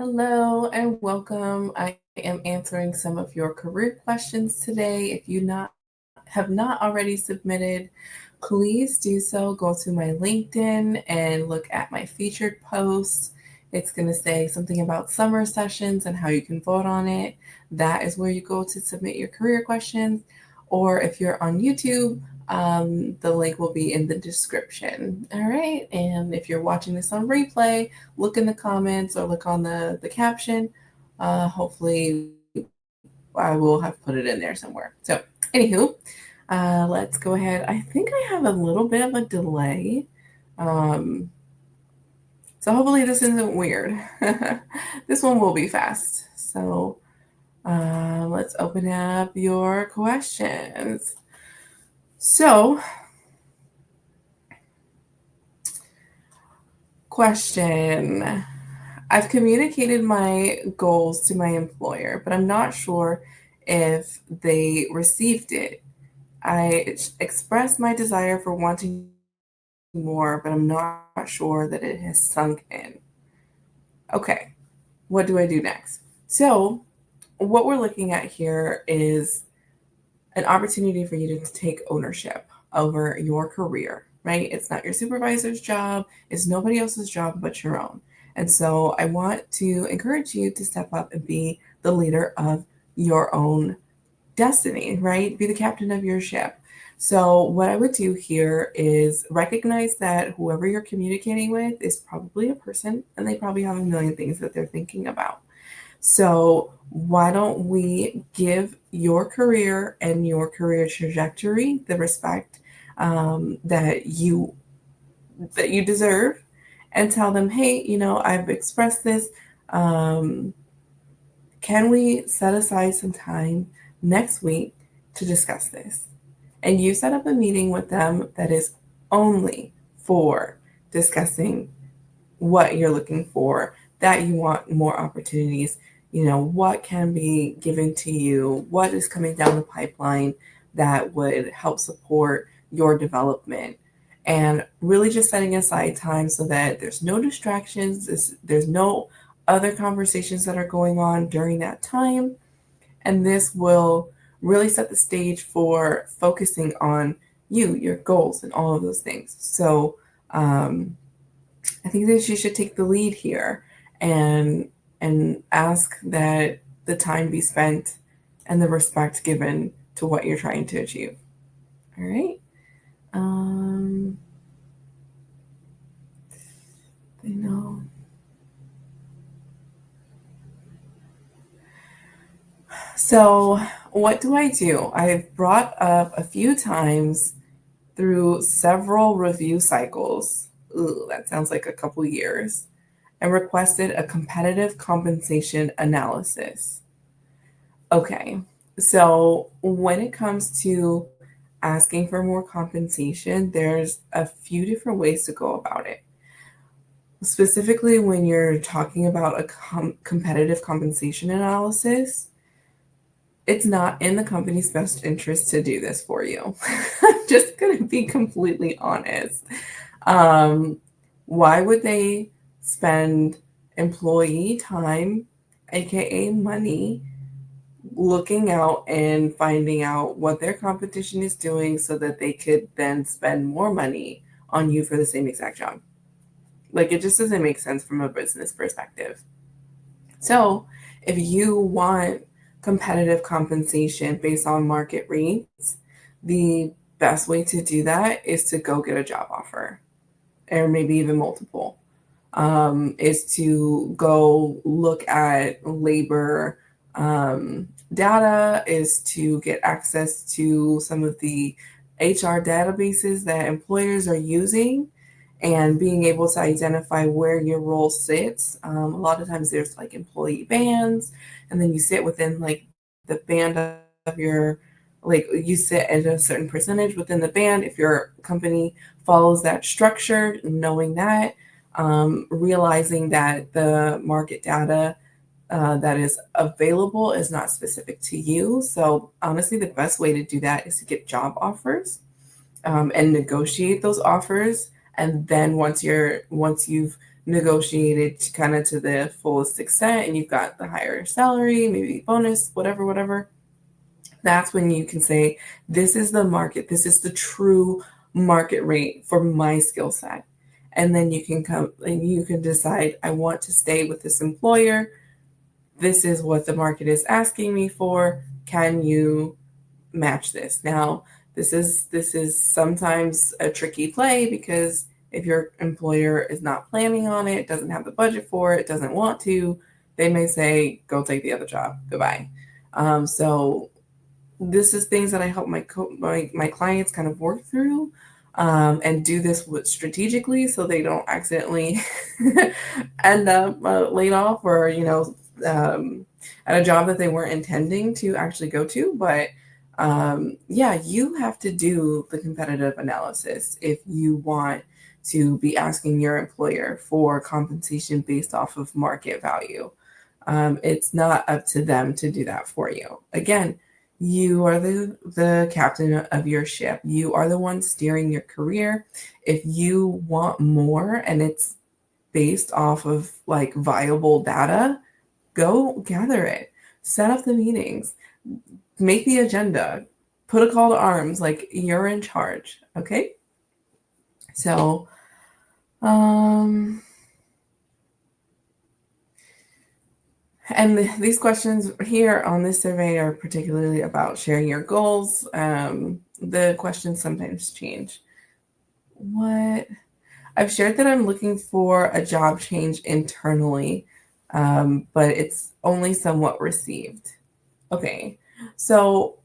Hello and welcome. I am answering some of your career questions today. If you have not already submitted, please do so. Go to my LinkedIn and look at my featured posts. It's going to say something about summer sessions and how you can vote on it. That is where you go to submit your career questions. Or if you're on YouTube, the link will be in the description. All right. And if you're watching this on replay, look in the comments or look on the caption. Hopefully, I will have put it in there somewhere. So, anywho, let's go ahead. I think I have a little bit of a delay. So, hopefully, this isn't weird. This one will be fast. So, let's open up your questions. So, question. I've communicated my goals to my employer, but I'm not sure if they received it. I expressed my desire for wanting more, but I'm not sure that it has sunk in. Okay, what do I do next? So, what we're looking at here is an opportunity for you to take ownership over your career, right? It's not your supervisor's job, it's nobody else's job but your own. And so I want to encourage you to step up and be the leader of your own destiny, right? Be the captain of your ship. So, what I would do here is recognize that whoever you're communicating with is probably a person and they probably have a million things that they're thinking about. So, why don't we give your career and your career trajectory the respect that you deserve, and tell them, hey, I've expressed this. Um, can we set aside some time next week to discuss this? And you set up a meeting with them that is only for discussing what you're looking for, that you want more opportunities, what can be given to you, what is coming down the pipeline that would help support your development. And really just setting aside time so that there's no distractions, there's no other conversations that are going on during that time. And this will really set the stage for focusing on you, your goals, and all of those things. So, I think that you should take the lead here and ask that the time be spent and the respect given to what you're trying to achieve. All right. I know. So, what do I do? I've brought up a few times through several review cycles. Ooh, that sounds like a couple years. And requested a competitive compensation analysis. Okay, so when it comes to asking for more compensation, there's a few different ways to go about it. Specifically, when you're talking about a competitive compensation analysis, it's not in the company's best interest to do this for you. I'm just going to be completely honest. Um, why would they spend employee time, aka money, looking out and finding out what their competition is doing so that they could then spend more money on you for the same exact job? Like, it just doesn't make sense from a business perspective. So, if you want competitive compensation based on market rates, the best way to do that is to go get a job offer, or maybe even multiple. Is to go look at labor data, is to get access to some of the HR databases that employers are using and being able to identify where your role sits. A lot of times there's like employee bands, and then you sit within like the band of your, like you sit at a certain percentage within the band. If your company follows that structure, knowing that, realizing that the market data that is available is not specific to you. So honestly, the best way to do that is to get job offers and negotiate those offers. And then once you've negotiated kind of to the fullest extent and you've got the higher salary, maybe bonus, whatever, that's when you can say, this is the market, this is the true market rate for my skill set. And then you can come and you can decide, I want to stay with this employer. This is what the market is asking me for. Can you match this? Now, this is sometimes a tricky play because if your employer is not planning on it, doesn't have the budget for it, doesn't want to, they may say, go take the other job. Goodbye. So this is things that I help my clients kind of work through, and do this strategically so they don't accidentally end up laid off or at a job that they weren't intending to actually go to. But yeah, you have to do the competitive analysis if you want to be asking your employer for compensation based off of market value. It's not up to them to do that for you. Again, you are the captain of your ship. You are the one steering your career. If you want more and it's based off of like viable data, go gather it. Set up the meetings. Make the agenda. Put a call to arms. Like, you're in charge. Okay? So, and these questions here on this survey are particularly about sharing your goals. The questions sometimes change. What? I've shared that I'm looking for a job change internally, but it's only somewhat received. Okay, so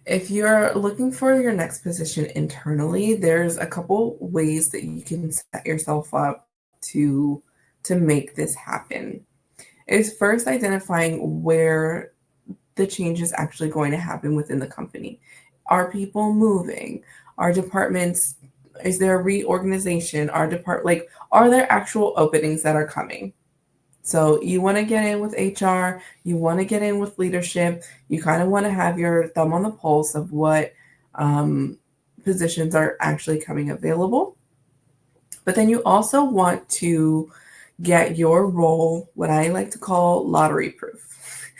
if you're looking for your next position internally, there's a couple ways that you can set yourself up to make this happen. Is first identifying where the change is actually going to happen within the company. Are people moving? Are departments, is there a reorganization? Are there actual openings that are coming? So you want to get in with HR, you want to get in with leadership, you kind of want to have your thumb on the pulse of what positions are actually coming available. But then you also want to get your role, what I like to call lottery proof.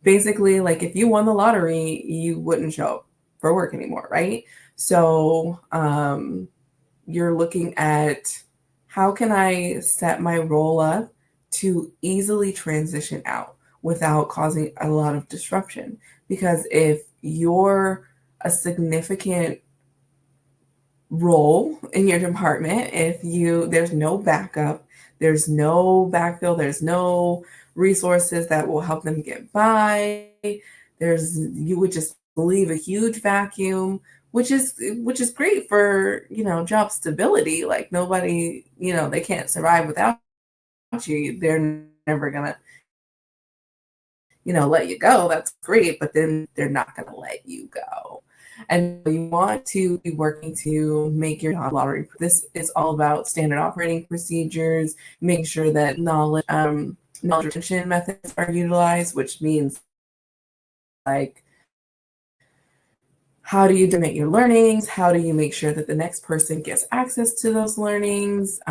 Basically, like if you won the lottery, you wouldn't show up for work anymore, right? So you're looking at, how can I set my role up to easily transition out without causing a lot of disruption? Because if you're a significant role in your department, there's no backup, there's no backfill, there's no resources that will help them get by, you would just leave a huge vacuum, which is great for job stability. Like, nobody, they can't survive without you. They're never gonna let you go. That's great, but then they're not gonna let you go. And you want to be working to make your job lottery. This is all about standard operating procedures, making sure that knowledge retention methods are utilized, which means like, how do you document your learnings? How do you make sure that the next person gets access to those learnings?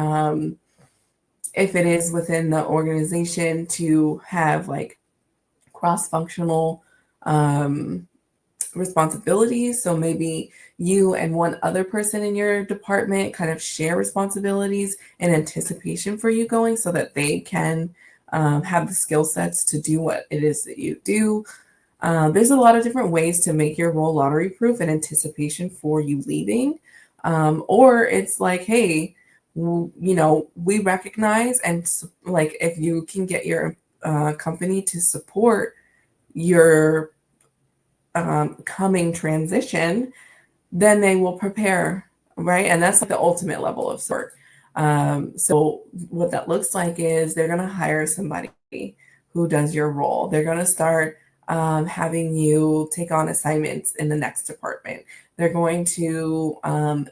If it is within the organization, to have like cross-functional responsibilities. So maybe you and one other person in your department kind of share responsibilities in anticipation for you going, so that they can have the skill sets to do what it is that you do. There's a lot of different ways to make your role lottery proof in anticipation for you leaving. Or it's like, hey, we recognize, and like, if you can get your company to support your coming transition, then they will prepare, right? And that's like the ultimate level of support. So what that looks like is they're going to hire somebody who does your role. They're going to start having you take on assignments in the next department. They're going to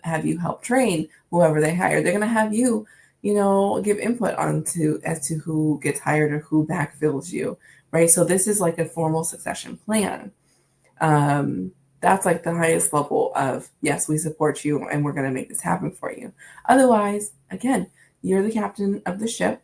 have you help train whoever they hire. They're going to have you, give input as to who gets hired or who backfills you, right? So this is like a formal succession plan. That's like the highest level of, yes, we support you and we're going to make this happen for you. Otherwise, again, you're the captain of the ship.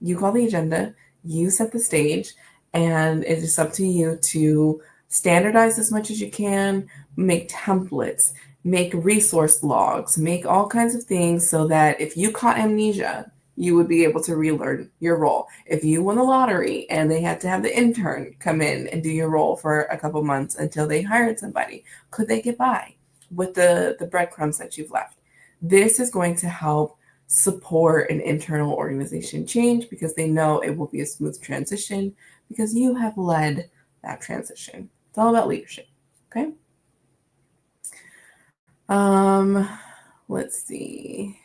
You call the agenda, you set the stage, and it is up to you to standardize as much as you can, make templates, make resource logs, make all kinds of things so that if you caught amnesia, you would be able to relearn your role. If you won the lottery and they had to have the intern come in and do your role for a couple months until they hired somebody, could they get by with the breadcrumbs that you've left? This is going to help support an internal organization change because they know it will be a smooth transition because you have led that transition. It's all about leadership. Okay. Let's see.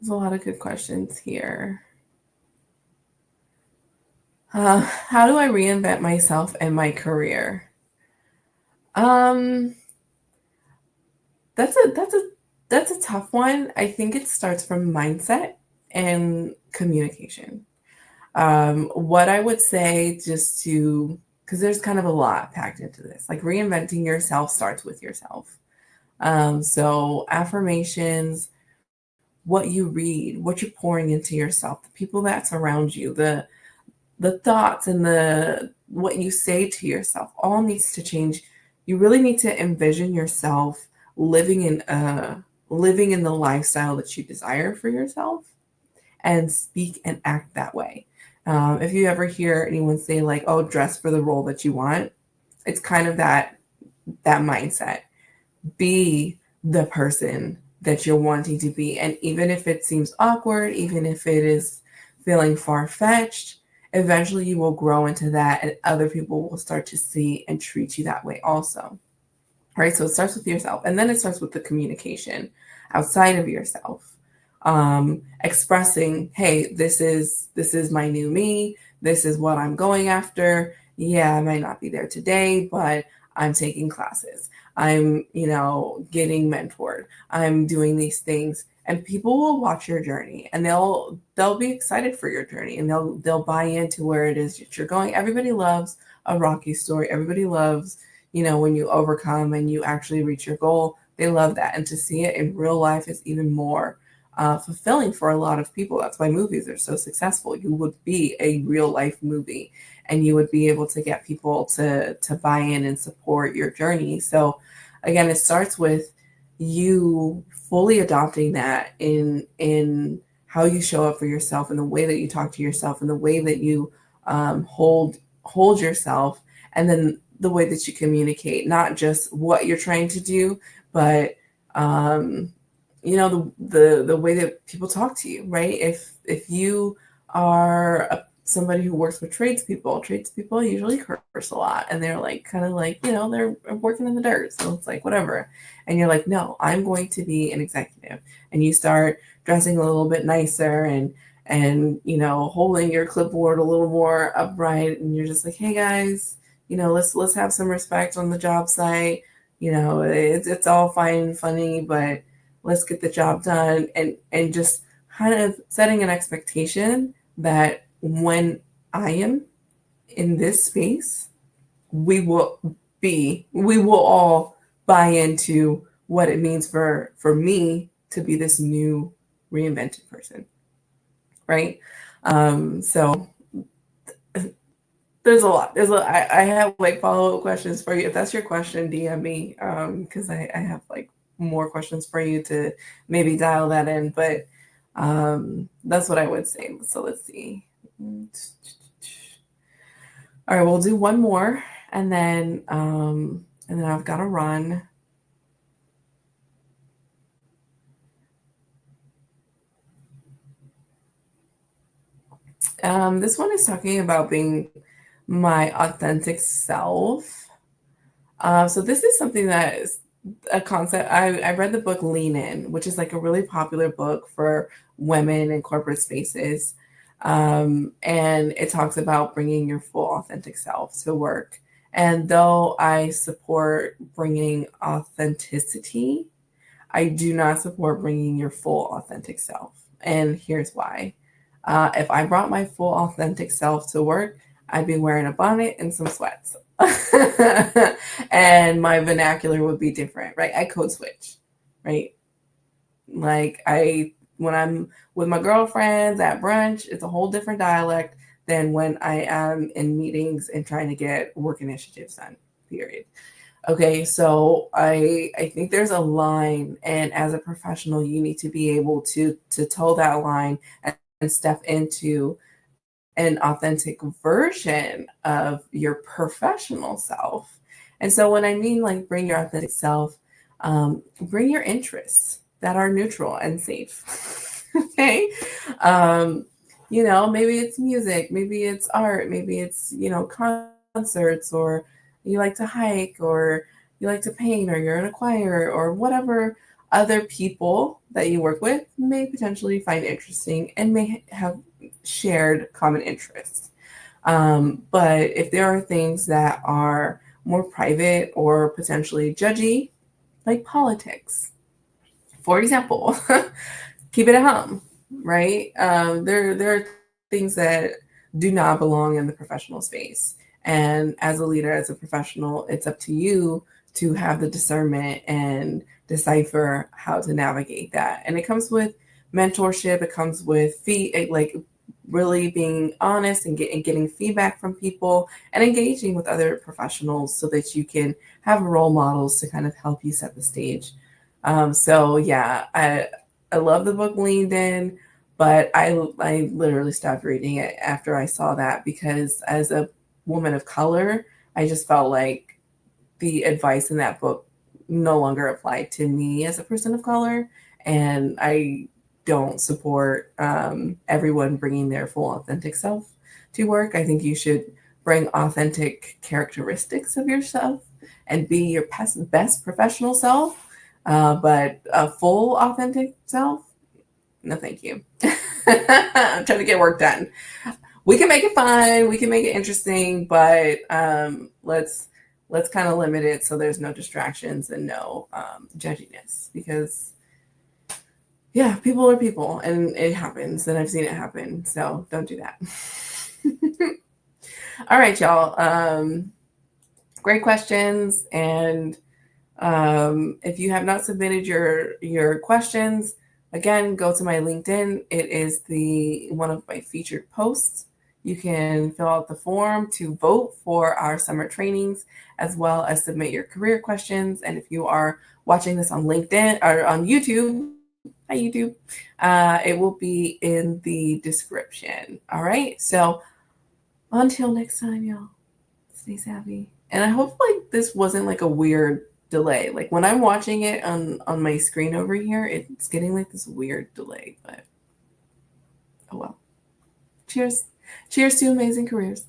There's a lot of good questions here. How do I reinvent myself and my career? That's a tough one. I think it starts from mindset and communication. What I would say, just to, because there's kind of a lot packed into this, like reinventing yourself starts with yourself. So affirmations, what you read, what you're pouring into yourself, the people that surround you, the thoughts and the what you say to yourself all needs to change. You really need to envision yourself living in the lifestyle that you desire for yourself and speak and act that way. If you ever hear anyone say like, "Oh, dress for the role that you want," it's kind of that mindset. Be the person that you're wanting to be, and even if it seems awkward, even if it is feeling far-fetched, eventually you will grow into that, and other people will start to see and treat you that way also. Right? So it starts with yourself, and then it starts with the communication outside of yourself. Expressing, hey, this is my new me. This is what I'm going after. Yeah, I might not be there today, but I'm taking classes. I'm, getting mentored. I'm doing these things, and people will watch your journey, and they'll be excited for your journey, and they'll buy into where it is that you're going. Everybody loves a Rocky story. Everybody loves, when you overcome and you actually reach your goal. They love that, and to see it in real life is even more fulfilling for a lot of people. That's why movies are so successful. You would be a real life movie, and you would be able to get people to buy in and support your journey. So again, it starts with you fully adopting that in how you show up for yourself, and the way that you talk to yourself, and the way that you hold yourself, and then the way that you communicate, not just what you're trying to do, but the way that people talk to you, right? If you are somebody who works with tradespeople usually curse a lot, and they're like kind of like, they're working in the dirt, so it's like whatever. And you're like, no, I'm going to be an executive, and you start dressing a little bit nicer and holding your clipboard a little more upright, and you're just like, hey guys, let's have some respect on the job site. It's all fine and funny, but let's get the job done, and just kind of setting an expectation that when I am in this space, we will all buy into what it means for me to be this new reinvented person, right? So there's a lot. I have like follow-up questions for you. If that's your question, DM me, because I have like more questions for you to maybe dial that in. But that's what I would say. So let's see. All right, we'll do one more, and then I've got to run. This one is talking about being my authentic self. So this is something that is a concept. I read the book Lean In, which is like a really popular book for women in corporate spaces. And it talks about bringing your full authentic self to work. And though I support bringing authenticity, I do not support bringing your full authentic self. And here's why. If I brought my full authentic self to work, I'd be wearing a bonnet and some sweats. And my vernacular would be different, right? I code switch, right? Like when I'm with my girlfriends at brunch, it's a whole different dialect than when I am in meetings and trying to get work initiatives done, period. Okay, so I think there's a line, and as a professional, you need to be able to toe that line and step into an authentic version of your professional self. And so when I mean like bring your authentic self, bring your interests that are neutral and safe. Okay. Um, maybe it's music, maybe it's art, maybe it's, concerts, or you like to hike, or you like to paint, or you're in a choir, or whatever other people that you work with may potentially find interesting and may have shared common interests. But if there are things that are more private or potentially judgy, like politics, for example, keep it at home, right? There are things that do not belong in the professional space. And as a leader, as a professional, it's up to you to have the discernment and decipher how to navigate that. And it comes with mentorship. It comes with like really being honest and getting feedback from people and engaging with other professionals so that you can have role models to kind of help you set the stage. So yeah, I love the book Leaned In, but I literally stopped reading it after I saw that, because as a woman of color, I just felt like the advice in that book no longer applied to me as a person of color, and I don't support everyone bringing their full authentic self to work. I think you should bring authentic characteristics of yourself and be your best professional self, but a full authentic self, no, thank you. I'm trying to get work done. We can make it fun, we can make it interesting, but let's kind of limit it so there's no distractions and no judginess, because yeah, people are people and it happens, and I've seen it happen. So don't do that. All right, y'all. Great questions. And if you have not submitted your questions, again, go to my LinkedIn. It is one of my featured posts. You can fill out the form to vote for our summer trainings, as well as submit your career questions. And if you are watching this on LinkedIn or on YouTube, hi YouTube, it will be in the description. All right. So until next time, y'all, stay savvy. And I hope like this wasn't like a weird delay. Like when I'm watching it on my screen over here, it's getting like this weird delay, but oh well. Cheers. Cheers to amazing careers.